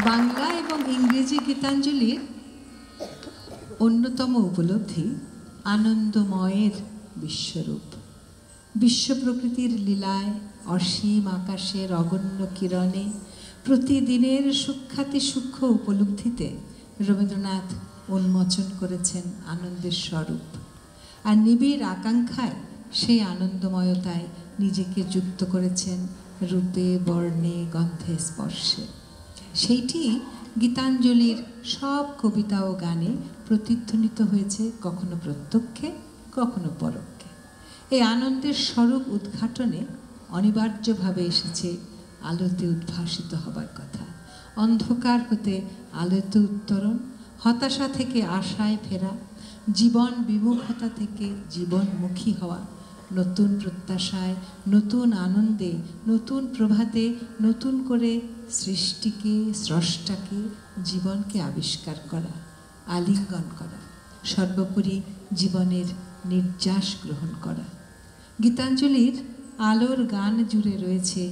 বাংলা এবং ইংরেজি গীতাঞ্জলির অন্যতম উপলব্ধি আনন্দময়ের বিশ্বরূপ। বিশ্ব প্রকৃতির লীলায়, অসীম আকাশের অগণ্য কিরণে, প্রতিদিনের সূক্ষাতি সূক্ষ্ম উপলব্ধিতে রবীন্দ্রনাথ উন্মোচন করেছেন আনন্দের স্বরূপ। আর নিবিড় আকাঙ্ক্ষায় সেই আনন্দময়তায় নিজেকে যুক্ত করেছেন রূপে, বর্ণে, গন্ধে, স্পর্শে। সেইটি গীতাঞ্জলির সব কবিতা ও গানে প্রতিধ্বনিত হয়েছে, কখনো প্রত্যক্ষে, কখনো পরোক্ষে। এই আনন্দের স্বরূপ উদ্ঘাটনে অনিবার্যভাবে এসেছে আলোতে উদ্ভাসিত হবার কথা। অন্ধকার হতে আলোতে উত্তরণ, হতাশা থেকে আশায় ফেরা, জীবন বিমুখতা থেকে জীবনমুখী হওয়া, নতুন প্রত্যাশায়, নতুন আনন্দে, নতুন প্রভাতে নতুন করে সৃষ্টিকে, স্রষ্টাকে, জীবনকে আবিষ্কার করা, আলিঙ্গন করা, সর্বোপরি জীবনের নির্যাস গ্রহণ করা। গীতাঞ্জলির আলোর গান জুড়ে রয়েছে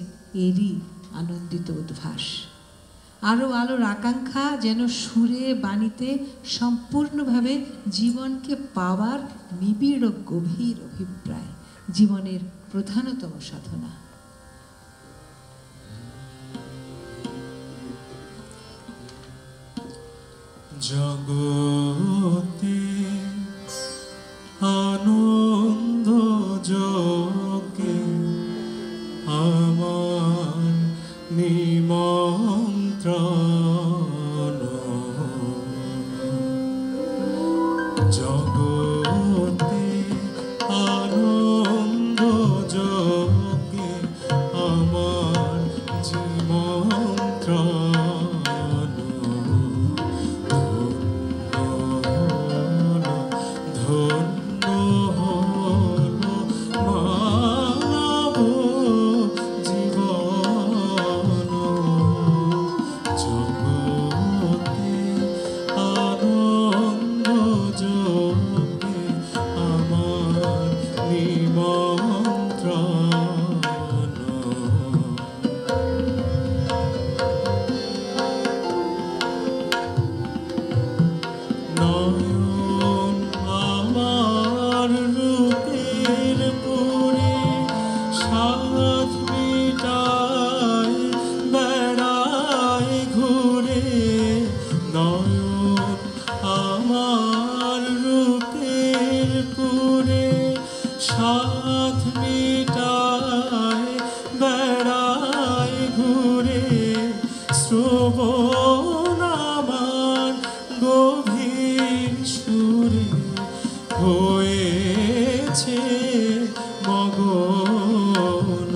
এরই আনন্দিত উদ্ভাস। আরও আলোর আকাঙ্ক্ষা যেন সুরে, বাণীতে সম্পূর্ণভাবে জীবনকে পাওয়ার নিবিড় ও গভীর অভিপ্রায়, জীবনের প্রধানতম সাধনা। জগতে আনন্দ যোগে আমার নিমন্ত্রণ, জগতে আনন্দ যোগে আমার জীবন্ত্রণ, ধন্য হলো মানব জীবন, জগতে আনন্দ যোগে আমার নিমন্ত্রণ। নয়ন আমার রূপের পুরে সাত মিটায় বেড়ায় ঘুরে, নয়ন আমার রূপের পুরে সাত মিটায় বেড়ায় ঘুরে, শ্রবণ আমার গভীর সুরে হয়েছে মগন,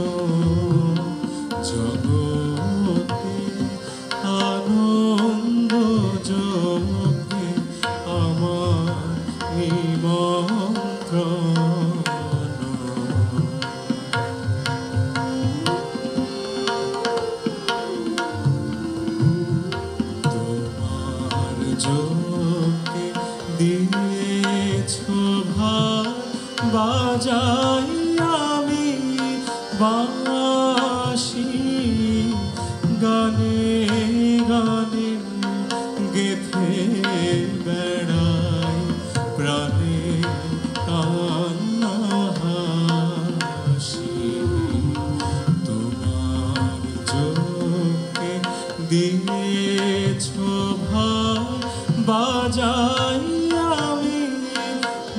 জগতে আনন্দ যোগে আমার নিমন্ত্রণ। তোমার যোগে দিয়েছ ভার, বাজাই আমি বাঁশি, গানে গানে গেথে বেড়াই প্রাণে কান্না হাসি। তোমার যোগে দিয়েছ ভার, বাজাই আমি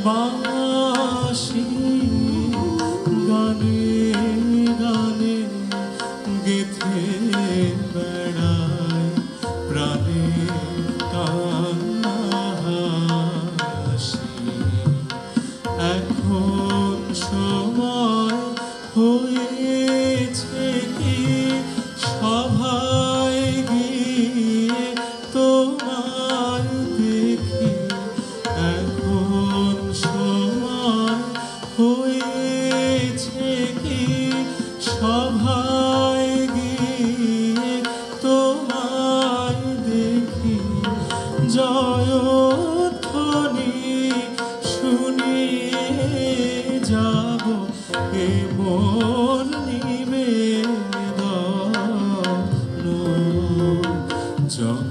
বাঁশি, গানে গানে গেথে বেড়াই প্রাণে কান্না হাসি। এখন সময় হয়েছে কি সভায় গিয়ে তোমার দেখি, এখন সময় হয়ে জন্ম